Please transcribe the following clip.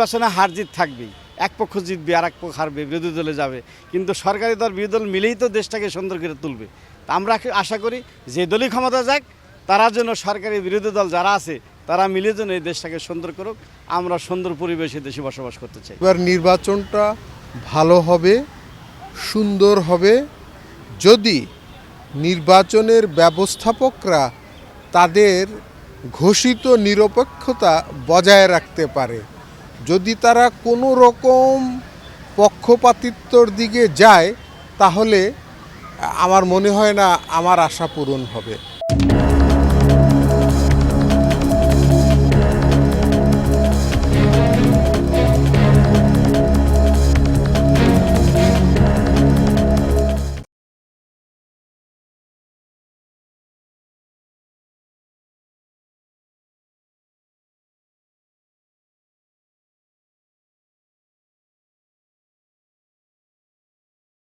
নির্বাচনে হার জিত থাকবেই, এক পক্ষ জিতবে আর এক পক্ষ হারবে, বিরোধী দলে যাবে, কিন্তু সরকারি দল বিরোধী দল মিলেই তো দেশটাকে সুন্দর করে তুলবে। তা আমরা আশা করি যে দলই ক্ষমতা যাক, তারা যেন সরকারি বিরোধী দল যারা আছে তারা মিলে যেন এই দেশটাকে সুন্দর করুক। আমরা সুন্দর পরিবেশে দেশে বসবাস করতে চাই। এবার নির্বাচনটা ভালো হবে, সুন্দর হবে যদি নির্বাচনের ব্যবস্থাপকরা তাদের ঘোষিত নিরপেক্ষতা বজায় রাখতে পারে। যদি তারা কোনো রকম পক্ষপাতিত্বর দিকে যায় তাহলে আমার মনে হয় না আমার আশা পূরণ হবে।